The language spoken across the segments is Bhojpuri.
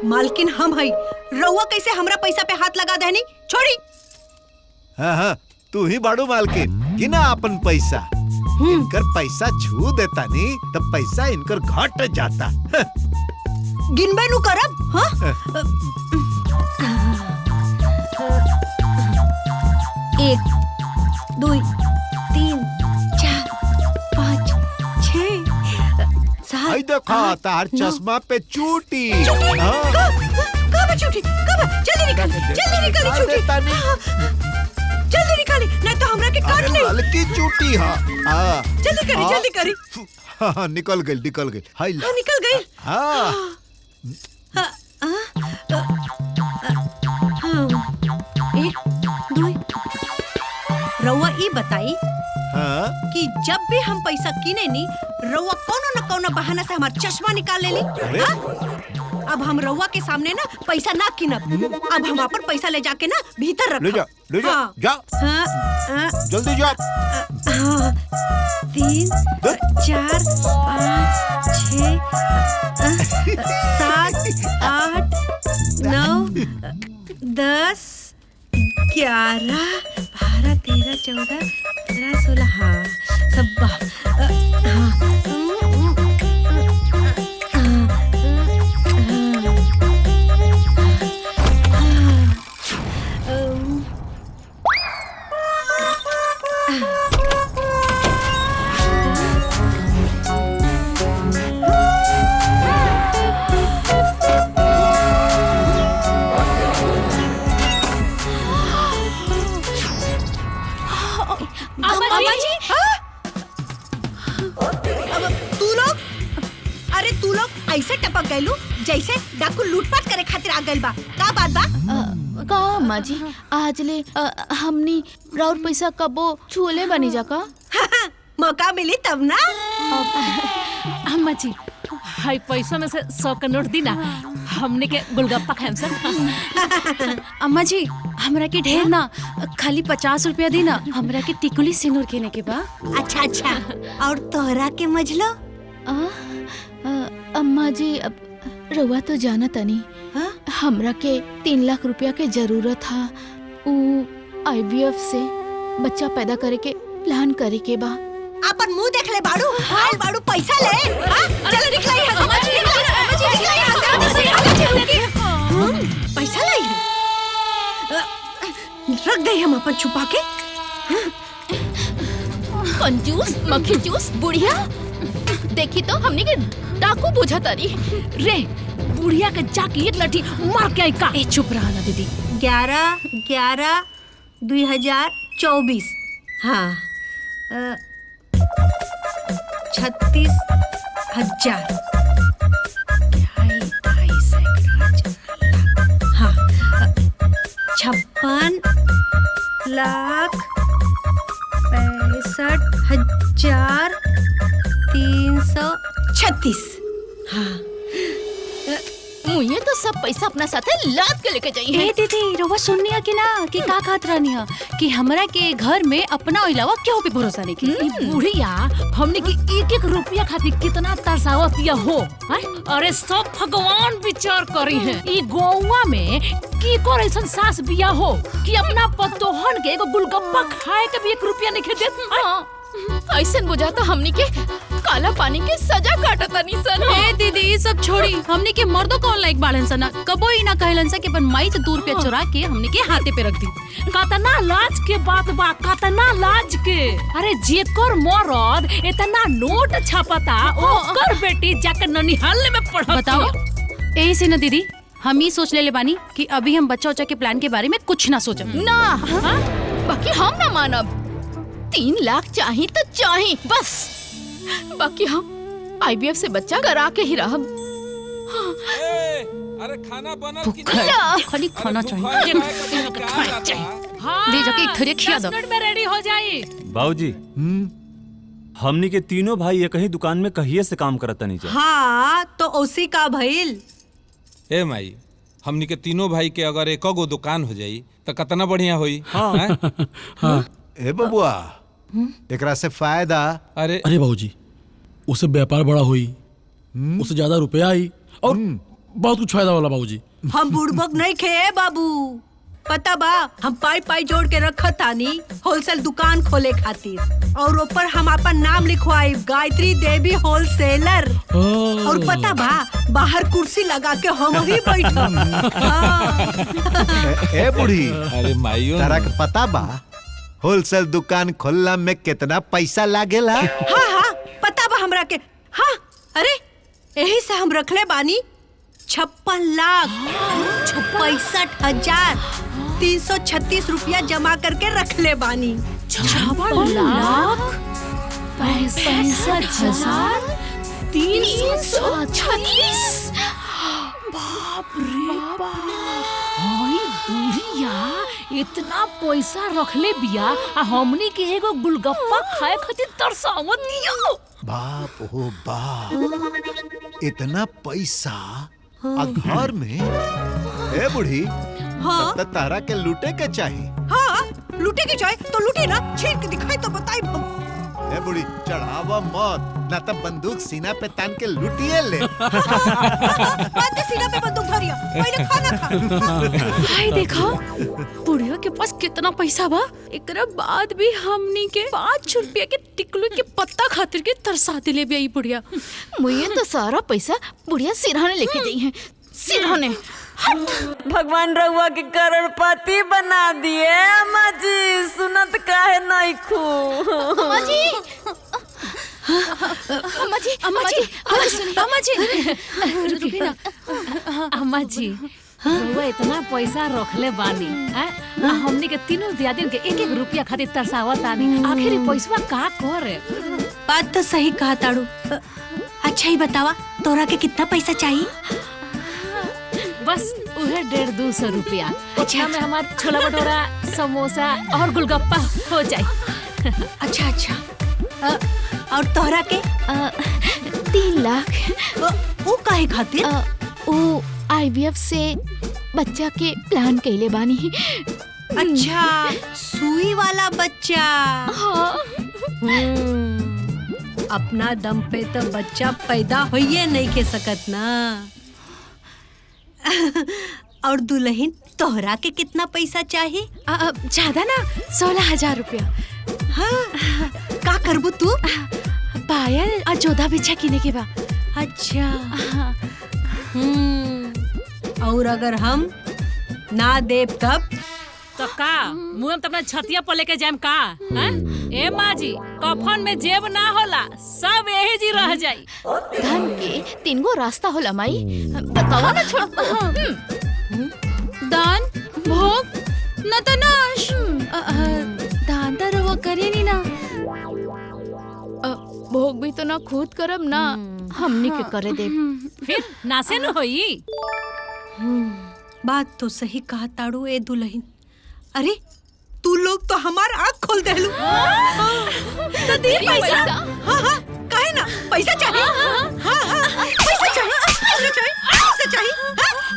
मालकिन हम हई, रउआ कैसे हमरा पैसा पे हाथ लगा देनी? छोड़ी। हाँ, तू ही बाड़ू मालकिन, गिना अपन पैसा। इनकर पैसा छू देता नी तब पैसा इनकर घट जाता। गिनबे नु करब। हाँ? 1 2 3 4 5 6 7। आई देखा तार चश्मा पे चूटी। कब चूटी? कब? जल्दी निकाली चूटी। जल्दी निकाली, नहीं तो हमरा के काट ले। हल्की चूटी। हाँ, जल्दी करी। हाँ, निकल गई। हाय, निकल गई। हाँ। 1 2। रउआ ई बताई कि जब भी हम पैसा किने नी, रउआ कोनो न कोनो बहाना से हमार चश्मा निकाल लेली। अब हम रउआ के सामने ना पैसा ना किनब। अब हम अपन पैसा ले जाके ना भीतर रखब। ले जा। जा। जल्दी जा। 3 4 5 6 7 8 9 10 11 12 13 14 15 16। हाँ, सब। तू लोग ऐसे टपक गइलू जैसे डाकू लूटपाट करे खातिर आ गइल बा। का बात बा? का अम्मा जी, आज ले हमनी राउर पैसा कबो छुले बनी जा का? मौका मिली तब ना। अम्मा जी, हाई पैसा में से 100 का नोट दी ना, हमने के गोलगप्पा खाएम सर। अम्मा जी, हमरा के ढेर ना, खाली 50 रुपया दी ना, हमरा के टिकुली सिंदूर केने के बा। अच्छा। और तोहरा के मजलो? अम्मा जी, अब रउआ तो जाना तनी, हमरा के 3 लाख रुपया के जरूरत था। IVF से बच्चा पैदा करे के प्लान करे के बा। अपन मुंह देख ले बाड़ू। आइल बाड़ू पैसा ले। चलो निकला यहाँ से। पैसा लाई है। रख गई हम अपन छुपा के। कंजूस, मक्खी जूस, बुढ़िया। देखी तो हमने के डाकू बुझा तारी रे। बुढ़िया के जाके एक लाठी मार के आई का। चुप रहा ना दीदी। 11/11/2024। हाँ, 36,000। हाँ, 56,65,336। हाँ, मुझे तो सब पैसा अपना साथे लाद के लेके जाइए। ए दीदी, रउआ सुननी है कि ना कि का कहत रहनी है कि हमरा के घर में अपना अलावा क्यों पे भरोसा नहीं की। बुढ़िया हमने की 1-1 रुपया खातिर कितना तरसावतिया हो। अरे सब भगवान विचार करी है। ई गौवा में की को ऐसन सास बिया हो कि अपना पतोहन के एगो गुलगप्पा खाए के भी 1 रुपया नहीं देत। ऐसे बुझा तो हमनी के काला पानी के सजा काटा तनी सन। ए दीदी, ये सब छोड़ी। हमने के मर्दों कौन लायक बाड़न सन, कबो ही ना कहलन सा कि अपन माई से 2 रुपया चुरा के हमने के हाथे पे रख दी। कतना लाज के बात बा, कतना लाज के। अरे जेकर मरद इतना नोट छापता, ओकर बेटी जाकर ननिहाल में पढ़त। बताओ। ए से ना दीदी, हम ही सोच ले बानी कि अभी हम बच्चा उच्चा के प्लान के बारे में कुछ ना सोचब ना। बाकी हम ना मानब। 3 लाख चाहिए तो चाहिए बस। बाकी हम IVF से बच्चा करा के ही रहब। अरे खाना बनल कि खाली खाना चाहिए। हाँ, ले जाके एक थरिया खिया दो। 10 मिनट में रेडी हो जाई। बाबूजी, हमनी के तीनों भाई एक ही दुकान में कहिए से काम करत नहीं जा। हाँ, तो उसी का भइल। ए माई, हमनी के तीनों भाई के अगर एक गो दुकान हो जाई तो कितना बढ़िया होई। हाँ। ए बबुआ, एकरा से फायदा। अरे बाबूजी, उसे व्यापार बड़ा हुई, उसे ज्यादा रुपया आई और बहुत कुछ फायदा होला बाबूजी। हम बुड़बक नहीं खे बाबू, पता बा हम पाई पाई जोड़ के रखा तानी होलसेल दुकान खोले खातिर, और ऊपर हम अपन नाम लिखवाई गायत्री देवी होलसेलर। और पता बा बाहर कुर्सी लगा के हम ही बैठब। ए बूढ़ी, अरे माइयो तारा के पता बा होलसेल दुकान खोलना में कितना पैसा लागेला? हाँ पता बा हमरा के। हाँ अरे यही से हम रखले बानी 56,65,336 रुपया जमा करके रखले बानी। 56,65,336। बाप रे बाप, हाय बुढ़िया इतना पैसा रखले बिया आ हमनी के एगो गुलगप्पा खाए खातिर तरसावत दियो। बाप हो बाप, इतना पैसा आ घर में? ए बूढ़ी, हाँ तब तक तारा के लूटे के चाहिए। हाँ लूटे के चाहे तो लूटे ना, छीन के दिखाई तो बताई। ए बूढ़ी चढ़ावा मत, ना तब बंदूक सीना पे तान के लूटिए ले। बात सीना पे बंदूक धरिया, पहले खाना खा। भाई देखो बुढ़िया के पास कितना पैसा बा, एकरा बाद भी हमनी के 5 रुपया के टिकलू के पत्ता खातिर के तरसा दिले बिया बुढ़िया। मुझे तो सारा पैसा बुढ़िया सिरहाने लेके गई है। सिरहाने भगवान रउआ के करोड़पति बना दिए। अम्मा जी सुनत काहे नहीं खू? अम्मा जी, अम्मा जी, अम्मा जी, अम्मा जी, रुकिए ना। अम्मा जी रउआ इतना पैसा रखले बानी, हमनी के तीनों दियादिन के 1-1 रुपया खातिर तरसावत तानी, आखिर ई पैसवा का करे? बात तो सही कहा ताड़ू। अच्छा ही बतावा तोरा के कितना पैसा चाहिए? बस उहे 150-200 रुपया। अच्छा में हमार छोला भटूरा, समोसा और गुलगप्पा हो जाए। अच्छा और तोहरा के? 3 लाख। वो काहे खातिर? वो IVF से बच्चा के प्लान कैले बानी। अच्छा सुई वाला बच्चा। हाँ। अपना दम पे तो बच्चा पैदा होइए नहीं के सकत ना। और दुल्हन तोहरा के कितना पैसा चाहिए? ज्यादा ना, 16,000 रुपया। हाँ का करबू तू? पायल और जोधा बिछा किने के बा। अच्छा और अगर हम ना देब तब? तो का मुंह में अपना छतिया पर लेके जाम का? ए माँ जी कफन में जेब ना होला, सब यही जी रह जाई। धन के 3 गो रास्ता होला माई, बतावा ना। छोड़ दान, भोग, न तो नाश। दान तो रवा करे नी ना। भोग भी तो ना खुद करब ना हमनी के करे दे। फिर नासे न होई। बात तो सही कहा ताड़ू ए दुल्हन। अरे तू लोग तो हमार आँख खोल देलू। तो दे पैसा। हाँ काहे ना, पैसा चाहिए। हाँ पैसा चाहिए,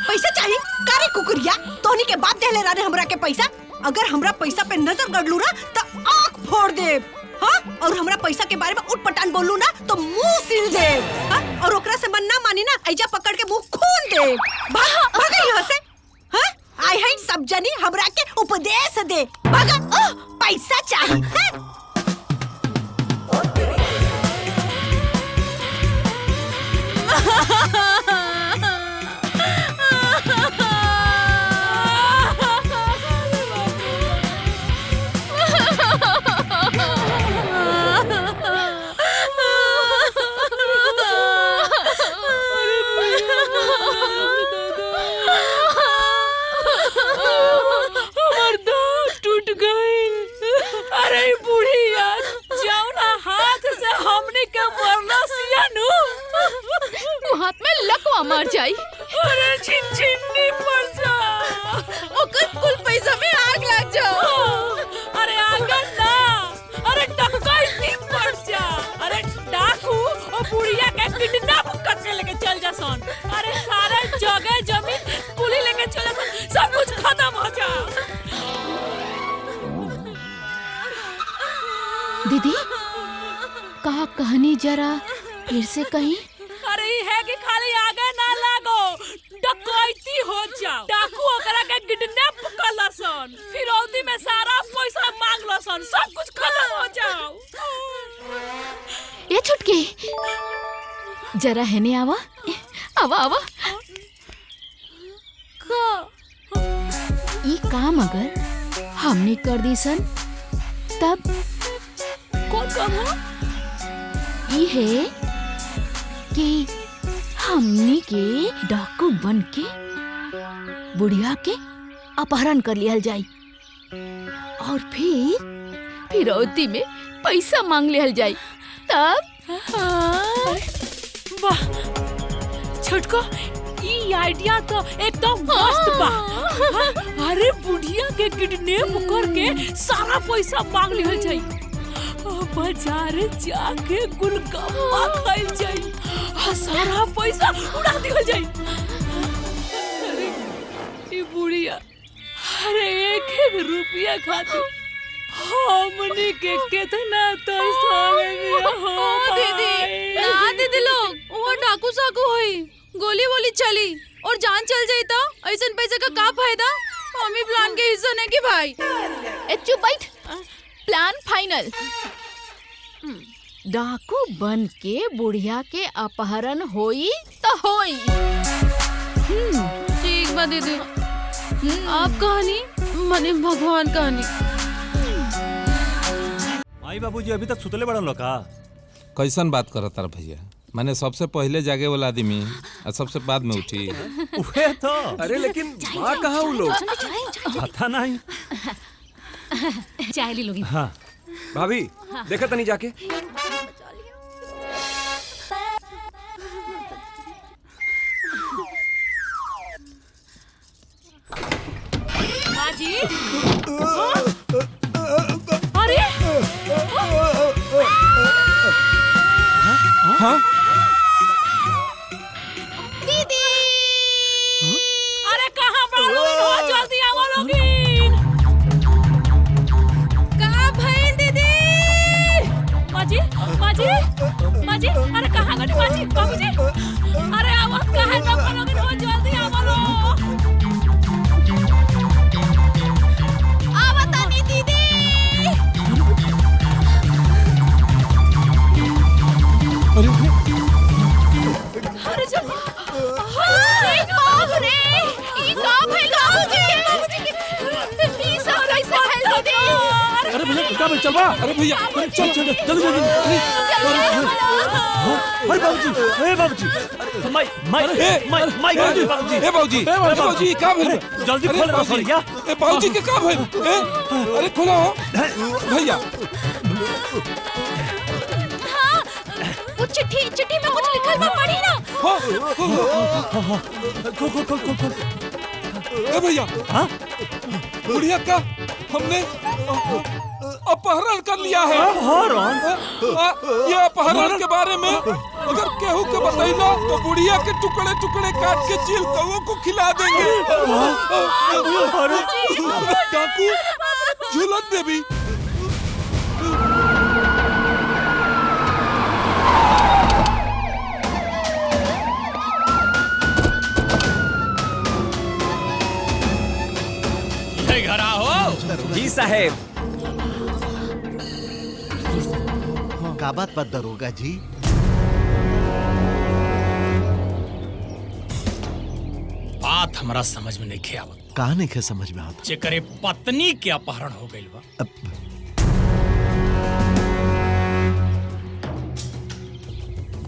पैसा चाहिए। कारे कुकुरिया, तोहनी के बाप देले राने हमरा के पैसा। अगर हमरा पैसा पे नजर गड़लू ना तो आँख फोड़ दे। हाँ और हमरा पैसा के बारे में उठपटांग बोलू ना तो मुंह सिल दे। हाँ और ओकरा से मन ना मानी ना, ऐजा पकड़ के मुंह खून दे। भागा यहाँ से। हाँ आई है सब जनी हमरा के उपदेश दे। भागा, पैसा चाहिए। हाथ में लकवा मार जाई। अरे छिन्नी पड़ जा। ओकर कुल पैसा में आग लग जाओ। अरे आगन ना, अरे डकैती पड़ जा। अरे डाकू और बुढ़िया के किडनैप करके लेके चल जा सन। अरे सारा जगह जमीन पुलिस लेके चले सन, सब कुछ खत्म हो जा। दीदी कहा कहानी जरा फिर से कहीं। अरे है कि खाली आगे ना लागो, डकैती हो जाओ, डाकू ओकरा के किडनैप कर लसन, फिरौती में सारा पैसा मांग लसन, सब कुछ खत्म हो जाओ। ये छुटकी जरा हेने आवा आवा आवा। ये काम अगर हमने कर दी सन तब कौन काम हो? ये है कि हमने के डाकू बन के बुढ़िया के अपहरण कर लिया जाए और फिर फिरौती में पैसा मांग लिया जाए तब। वाह छोटको, ई आइडिया तो एकदम मस्त बा। अरे बुढ़िया के किडनैप करके सारा पैसा मांग लिया जाए, बाजारे जाके गुलगप्पा खाइल जाए, सारा पैसा उड़ा दिया जाए। अरे ई बुढ़िया, अरे एक रुपया खातिर हमने के कितना तरसावे हो दीदी। ना दीदी लोग वो डाकू साकू होई, गोली वोली चली और जान चल जाई तो ऐसन पैसे का का फायदा? हमें प्लान के हिस्सा नहीं की भाई। चुप बैठ। Plan final. डाकू बन के बुढ़िया के अपहरण होई तो होई। ठीक बा दीदी, आप कहानी मने भगवान कहानी। माई बाबूजी अभी तक सुतले बड़न लोग का? कैसन बात करत तार भैया? मैंने सबसे पहले जागे वाला आदमी और सबसे बाद में उठी। उहे तो। अरे लेकिन माँ कहाँ वो लोग? पता नहीं। चाय ली लोगी। हाँ भाभी देखा तनी जाके। माँ जी, अरे हाँ? दीदी, अरे कहाँ पर लोग? जल्दी आओ लोगी। का भाई दीदी? माँ जी, माँ जी, माँ जी, अरे कहाँ गई माँ जी? बाबूजी, अरे आओ, कहाँ गए लोग? जल्दी आओ लोग। आवतानी दीदी। अरे जब अरे बाप रे, ई का भइल बाबूजी? ई सब कैसे भइल दीदी? अरे भैया क्या चल बा? अरे भैया चल चल जल्दी जल्दी। अरे बाबूजी, ए बाबूजी, माई माई माई माई बाबूजी, ए बाबूजी, बाबूजी का भेल? जल्दी खोल बाबूजी। ए बाबूजी के का भेल? अरे खोलो भैया। वो चिट्ठी में कुछ लिखल बा, पढ़ी ना। खोल खोल खोल खोल। ए भैया, हाँ बुढ़िया का हमने अपहरण कर लिया है। ये अपहरण के बारे में अगर केहू के बताइला तो बुढ़िया के टुकड़े टुकड़े काट के चील कौओं को खिला देंगे। डाकू झूलन देवी। घर आओ। जी साहेब। का बात बा दरोगा जी? बात हमारा समझ में नहीं आवत। कहा नहीं खे समझ में आवत? जेकरे पत्नी के अपहरण हो गइल बा,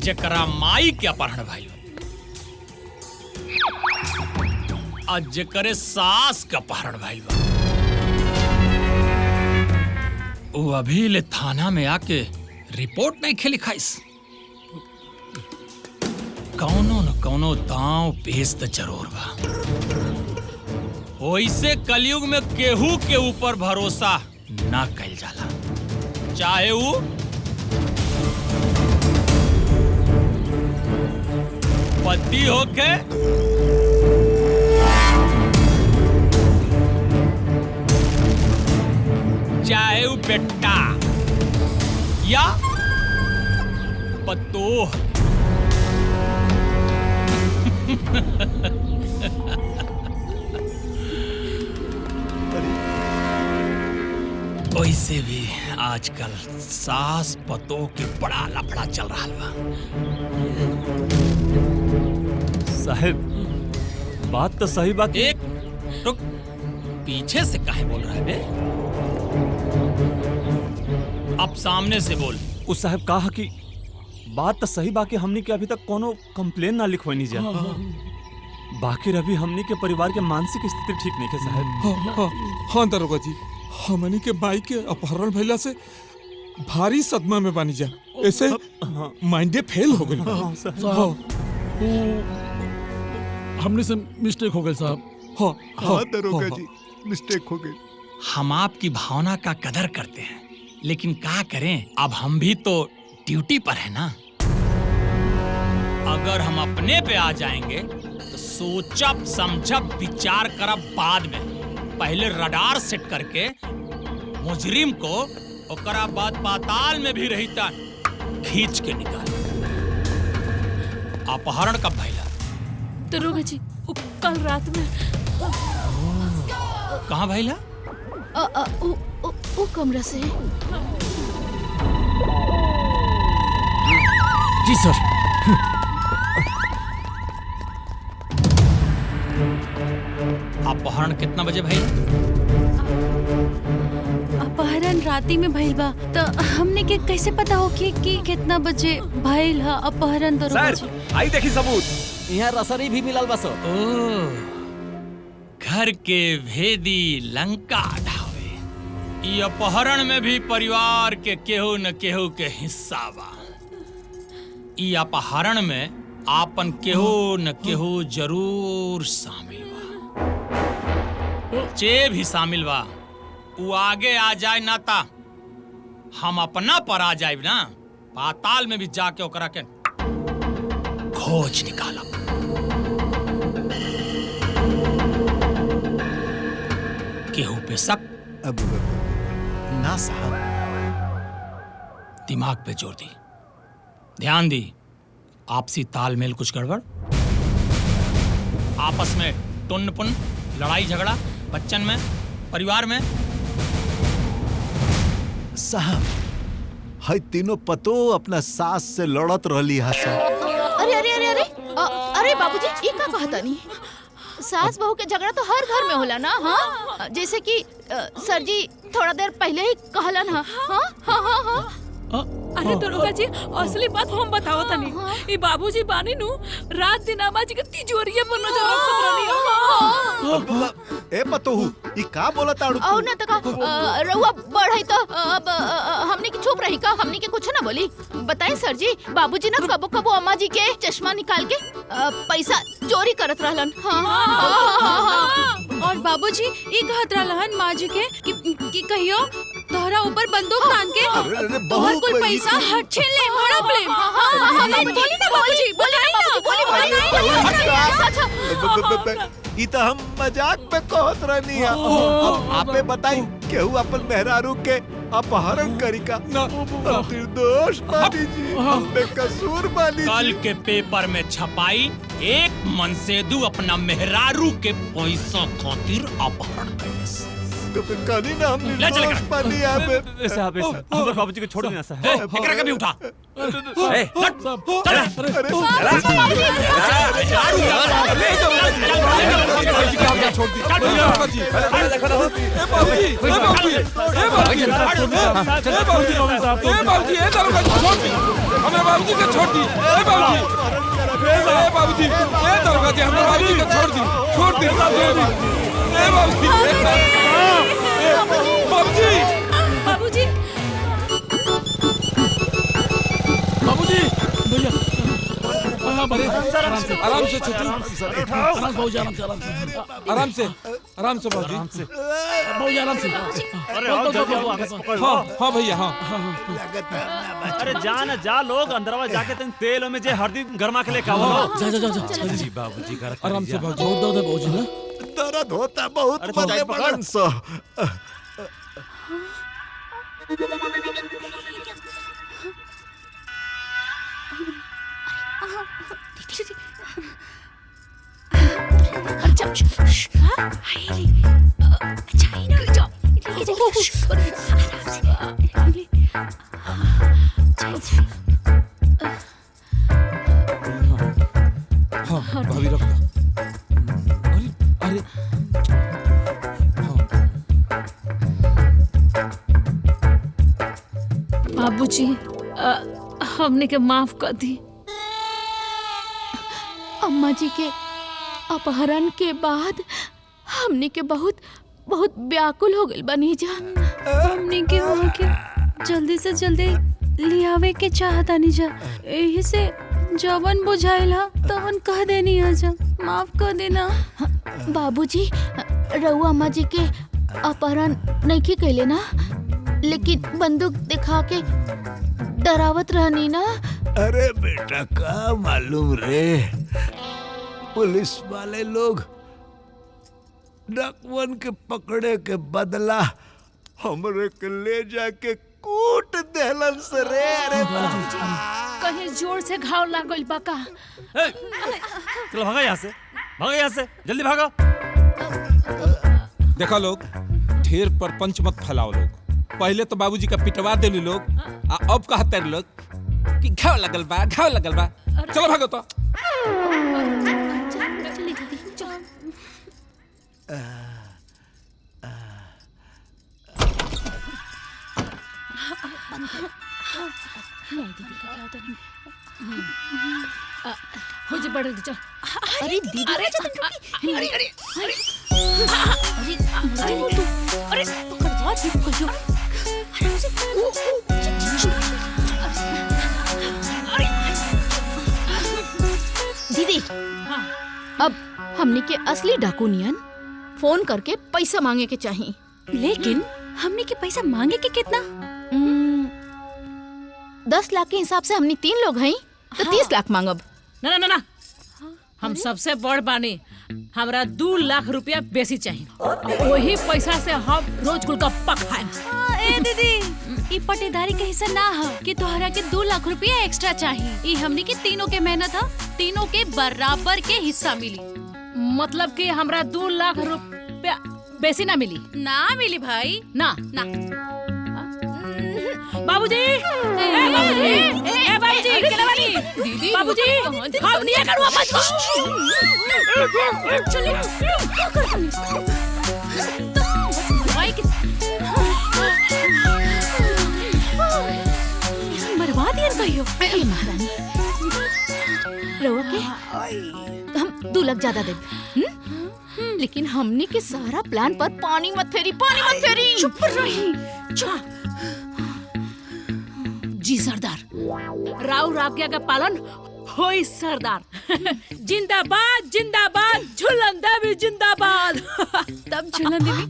जेकरा माई के अपहरण भइल बा, आ जेकरे सास के अपहरण भइल बा, वो अभी ले थाना में आके रिपोर्ट नहीं खे लिखाइस। कौनो न कौनो दांव पेश त जरूर बा। ओइसे कलयुग में केहू के ऊपर भरोसा ना कइल जाला, चाहे वो पति होके चाहे वो बेटा या पतोह। वैसे भी आजकल सास पतों के बड़ा लफड़ा चल रहा बा। साहब बात तो सही बात। एक रुक, पीछे से काहे बोल रहा है बे? अब सामने से बोल। उस साहब कहा कि बात तो सही बाकी हमनी के अभी तक कोनो कंप्लेन ना लिखवानी जा। बाकी अभी हमनी के परिवार के मानसिक स्थिति ठीक नहीं है साहब। हाँ दरोगा जी, हमनी के माई के अपहरण भइला से भारी सदमा में बानी जा। ऐसे माइंडे फेल हो गई। हमने से मिस्टेक हो गई साहब। हाँ दरोगा जी, मिस्टेक हो गई। हम आपकी भावना का कदर करते हैं, लेकिन क्या करें, अब हम भी तो ड्यूटी पर है ना। अगर हम अपने पे आ जाएंगे तो सोचब समझब विचार करब बाद में। पहले रडार सेट करके मुजरिम को ओकरा बाद पाताल में भी रहता खींच के निकाल। अपहरण कब भइला? दरोगा जी कल रात में। कहाँ भइला? वो कमरा से। जी सर। अपहरण कितना बजे भइल? अपहरण राती में भइल बा, तो हमने के कैसे पता हो कि कितना बजे भइल है अपहरण? दरोगा जी आई देखी सबूत। यहाँ रसरी भी मिलल बस। घर के भेदी लंका ढावे। ई अपहरण में भी परिवार के केहू न केहू के हिस्सा बा। ई अपहरण में आपन केहू न केहू जरूर शामिल बा। जे भी शामिल बा वो आगे आ जाए ना ता हम अपना पर आ जाए ना, पाताल में भी जाके ओकरा के खोज निकालब। केहू पे शक अब ना साहब। दिमाग पे जोर दी, ध्यान दी। आपसी तालमेल कुछ गड़बड़? आपस में टुन्न पुन, लड़ाई झगड़ा, बच्चन में, परिवार में? साहब है तीनों पतो अपना सास से लड़त रहली हा सब। अरे अरे अरे अरे अरे बाबूजी ये का कहता नहीं? सास बहू के झगड़ा तो हर घर में होला ना। हाँ जैसे कि सर जी थोड़ा देर पहले ही कहलन। हाँ हाँ हाँ हाँ हाँ। अरे दरोगा जी असली बात हम बताओ तनी। ई बाबूजी बानी नु रात दिन आमाजी के तिजोरिया पर नजर रखत रहनी। ए पतोहू ई का बोला ताड़ू? औ ना तका रउआ बढ़ई तो अब हमने की चुप रही का? हमने के कुछ ना बोली। बताएं सर जी, बाबूजी ना कबो कबो अम्मा जी के चश्मा निकाल के पैसा चोरी करत रहलन। और बाबूजी ये कहत रहलन माँ जी के कि कहियो तोहरा ऊपर बंदूक तान के तोहर कुल पैसा छीन ले, हड़प ले। बोली ना बाबूजी, ई तो हम मजाक में कहत रहनी है। अब आपे बताई केहू अपन मेहरारू के अपहरण करी का? निर्दोष बानी जी, हम बेकसूर बानी। कल के पेपर में छपाई एक मनसेदू अपना मेहरारू के पैसा खातिर अपहरण कैलस। तो फिर कहीं ना हम निर्दोष बानी। साहब हम बाबूजी को छोड़ देना साहब। एकरा कभी उठा। ए बाबूजी बाबूजी भैया आराम से छोटू, बाबूजी आराम से आराम से बाबूजी। बाबूजी आराम से। हाँ भैया हाँ। अरे जा लोग अंदरवा जाके तेल में जे हरदी गरमा के लेके आओ। जा जी बाबूजी कर आराम से बाबूजी। बहुत दर्द है बाबूजी ना। दर्द होता बहुत मजे बड़न सो। हाँ भाभी रख दो। अरे अरे बाबूजी हमने के माफ कर दी। अम्मा जी के अपहरण के बाद हमने के बहुत बहुत व्याकुल हो गइल बनी जा। हमने के वहाँ के जल्दी से जल्दी लियावे के चाहता नहीं जा, यही से जवन बुझाइला तवन कह देनी आजा, माफ कर देना। बाबूजी रउआ अम्मा जी के अपहरण नहीं की कैले ना, लेकिन बंदूक दिखा के डरावत रहनी ना। अरे बेटा का मालूम रे, पुलिस वाले लोग डाकुअन के पकड़े के बदला हमरे के ले जाके कूट देलन से रे। अरे कहीं जोर से घाव लाग गइल बा का? चलो भागा यहाँ से, भागा यहाँ से, जल्दी भागा। देखा लोग, ढेर परपंच मत फैलाओ लोग। पहले तो बाबूजी का पिटवा देली लोग, अब कहते लोग कि घाव लगल बा, घाव लगल बा। चलो भागो तो। हो जा बढ़ चल। अरे दीदी, अरे अरे अरे अरे अरे पकड़ जा, पकड़ जा। दीदी अब हमने के असली डाकू नियन फोन करके पैसा मांगे के चाहिए। लेकिन हमने के पैसा मांगे के कितना? 10 लाख के हिसाब से हमने 3 लोग हैं तो 30 लाख मांगब। ना ना ना, हम सबसे बड़ बानी, हमरा 2 लाख रुपया बेसी चाहिए। वही पैसा से हम रोज गोलगप्पा खाएं। ए दीदी, ई पटेदारी के हिस्सा ना है कि तोहरा के 2 लाख रुपया एक्स्ट्रा चाहिए। ई हमनी के तीनों के मेहनत है, तीनों के बराबर के हिस्सा मिली। मतलब कि हमरा 2 लाख रुपया बेसी ना मिली? ना मिली भाई, ना ना। बाबूजी, बाबूजी, दीदी, बाबूजी, हम नहीं करूँ मत। चलिए, मरवा दिया कहियो। महारानी, रउआ के हम 2 लाख ज्यादा दे, लेकिन हमने के सारा प्लान पर पानी मत फेरी, पानी मत फेरी। चुप रही, चुप। जी सरदार, राव आज्ञा का पालन होई सरदार। जिंदाबाद जिंदाबाद, झूलन देवी जिंदाबाद। तब झूलन देवी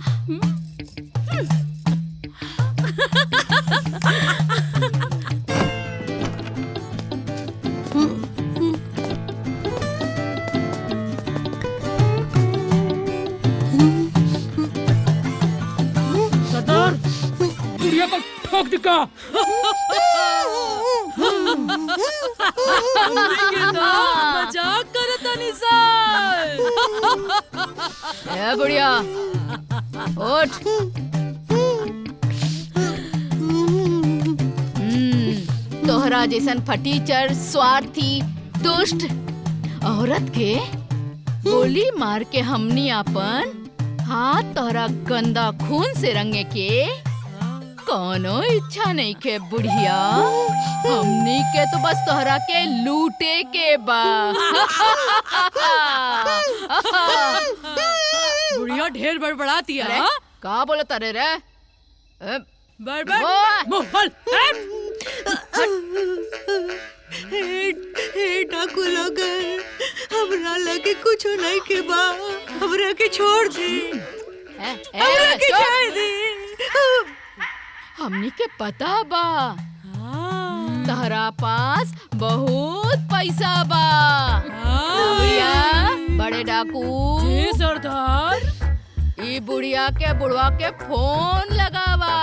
सरदार, बुढ़िया को ठोक दिखा। मजाक करता निसार। ए बुढ़िया, उठ। तोहरा जैसन फटीचर, स्वार्थी, दुष्ट औरत के गोली मार के हमनी अपन हाथ तोहरा गंदा खून से रंगे के कोनो इच्छा नहीं के बुढ़िया। हमनी के तो बस तोहरा के लूटे के बा। बुढ़िया ढेर बड़बड़ाती है। का बोला तारे रे? डाकू लोग हमरा लगे कुछ नहीं के बा, हमरा के छोड़ दी, हमरा के छोड़ दी। हमनी के पता बा तहरा पास बहुत पैसा बा। बुढ़िया, बड़े डाकू सरदार, ई बुढ़िया के बुढ़वा के फोन लगावा।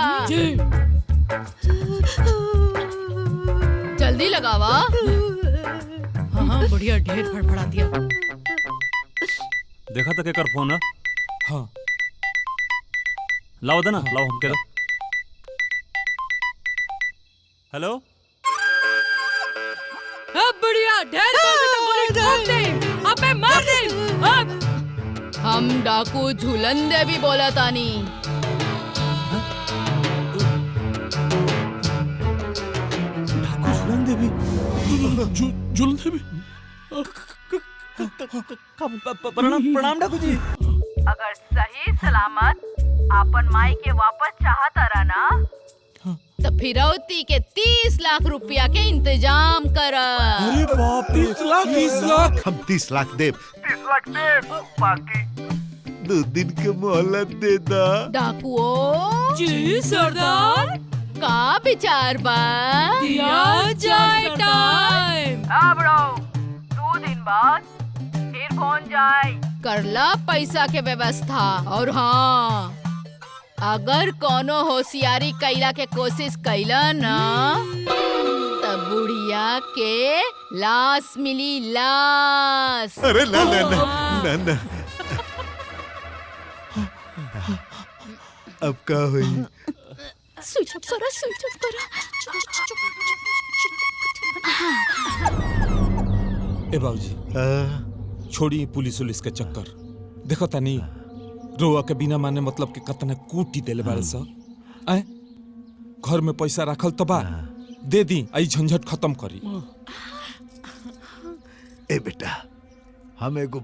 जल्दी लगावा। हाँ, बुढ़िया ढेर फड़फड़ा दिया। देखा तो केकर फोन है? हाँ लाओ दे ना, लाओ हमके दो। हेलो अब बढ़िया ढेर गोली ठोक दे, अबे मार दे। अब हम डाकू झुलंदे भी बोला तानी। झुलंदे भी प्रणाम डाकू जी। अगर सही सलामत आपन माई के वापस चाहता रहा ना तो फिरौती के 30 लाख रुपया के इंतजाम कर। अरे बाप रे, 30 लाख। हम 30 लाख दे। 30 लाख दे, बाकी 2 दिन के मोहलत दे दा। डाकुओ जी सरदार, का विचार बा? दिया जाए टाइम। अब रहो 2 दिन बाद फिर पहुंच जाए। करला पैसा के व्यवस्था। और हाँ, अगर कोनो होशियारी कैला के कोशिश कैला ना तब बुढ़िया के लाश मिली, लाश। अरे ना ना ना ना ना। अब का हुई? स्विच ऑफ करो, स्विच ऑफ करो। ए बाबूजी, छोड़ी पुलिस उलिस के चक्कर। देखो तनी रोआ के बिना माने मतलब के कतने कूटी देले बारे सा। आए घर में पैसा रखल तो बा, दे दी, आई झंझट खत्म करी। ए बेटा, हम एगो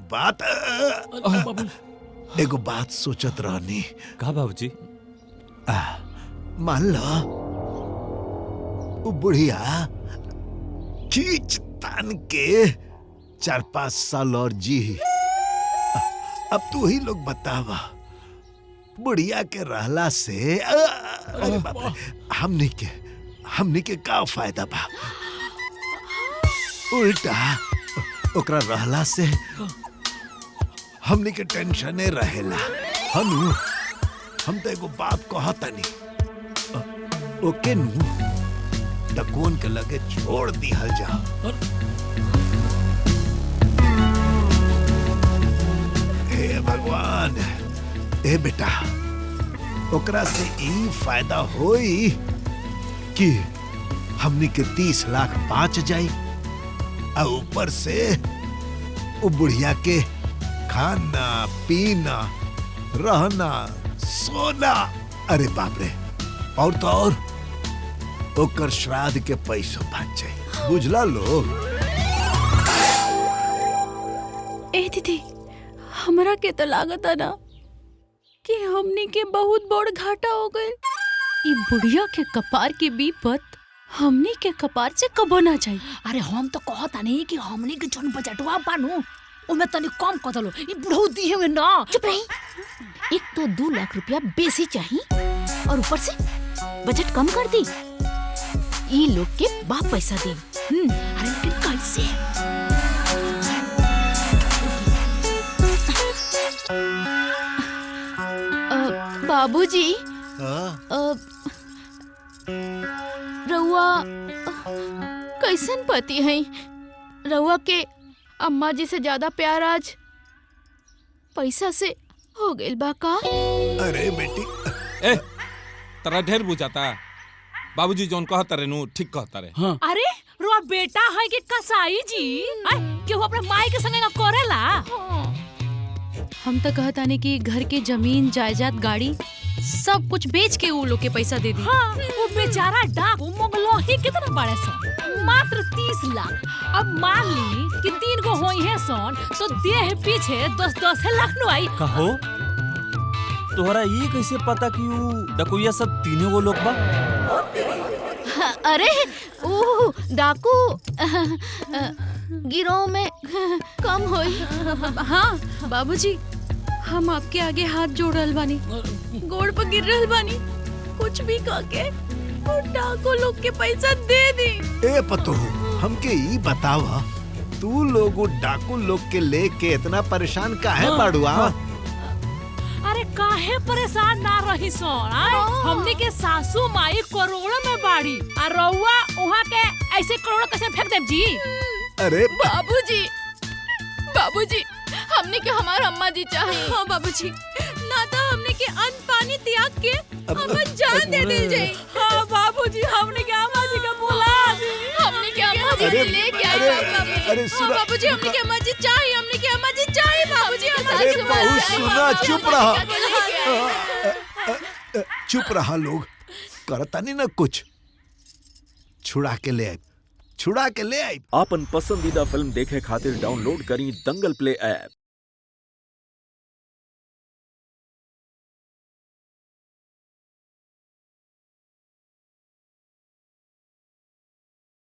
बात सोचत रहनी। का बाबूजी? मान लो वो बुढ़िया खींच तान के 4-5 साल और जी। अब तू ही लोग बतावा, बुढ़िया के रहला से अरे बाप रे, हमनी के का फायदा बा? उल्टा ओकरा रहला से हमनी के टेंशने रहेला। हम तो एगो बात कहतनी, ओके नु डकोन के लगे छोड़ दिहल जा। हे भगवान, ए बेटा, ओकरा से ई फायदा होई कि हमनी के 30 लाख बाँच जाई, और ऊपर से वो बुढ़िया के खाना पीना रहना सोना, अरे बाप रे, और तो और ओकर श्राद्ध के पैसों बच जाए। बुझला लोग? ए दीदी, हमरा के तो लागत है ना कि हमनी के बहुत बड़ घाटा हो गए। ई बुढ़िया के कपार के विपत हमनी के कपार से कबो ना जाए। अरे हम तो कहता नहीं कि हमनी के जोन बजटवा बानू उमे तनी कम कर दलो। ई बुढ़ऊ दी है ना। चुप रही। एक तो 2 लाख रुपया बेसी चाहिए और ऊपर से बजट कम कर दी। ई लोग के बाप पैसा दी। अरे लेकिन कैसे? बाबूजी, रउआ कैसन पति हैं? रउआ के अम्मा जी से ज्यादा प्यार आज पैसा से हो गइल बा का? अरे बेटी, ए तरा ढेर बुझाता। बाबूजी जोन कहता रे नु ठीक कहता रे। हाँ। अरे रुआ बेटा है कि कसाई जी क्यों अपने माई के संगे ना करेला? हम तो कहता नहीं कि घर के जमीन जायदाद गाड़ी सब कुछ बेच के वो लोग के पैसा दे दी। हाँ, वो बेचारा डाकू मंगलो ही कितना बड़े सन, मात्र 30 लाख। अब मान ली कि 3 गो होई है सन तो देह पीछे 10-10 लाख नु आई। कहो तोहरा ये कैसे पता कि वो डकुया सब तीनों वो लोग बा? अरे वो डाकू गिरोह में कम होई। हाँ बाबूजी, हम आपके आगे हाथ जोड़ रहल बानी, गोड़ पर गिर रहल बानी, कुछ भी करके वो डाकू लोग के पैसा दे दी। ए पतोहू, हमके ई बतावा, तू लोग डाकू लोग के लेके इतना परेशान काहे बाड़ुआ? अरे काहे परेशान ना रही सोन? हमने के सासू माई करोड़ों में बाड़ी और रउआ वहाँ के ऐसे करोड़ों कैसे फेंक देब जी? अरे बाबूजी, बाबूजी हमने के हमार अम्मा जी चाहिए। हाँ बाबूजी, ना तो हमने के अन्न पानी त्याग के अपन जान दे दे जाए। हाँ बाबूजी, हमने के अम्मा जी का बुला दी। हमने के अम्मा जी अरे, के लेके आए अरे, बाबूजी। अरे, सुना- हाँ बाबूजी, हमने के अम्मा जी चाहिए, हमने के अम्मा जी चाहिए बाबूजी। अरे बहू सुना, चुप रहा। चुप रहा लोग, करता नहीं ना कुछ। छुड़ा के ले आए, छुड़ा के ले आए। आपन पसंदीदा फिल्म देखे खातिर डाउनलोड करी दंगल प्ले ऐप।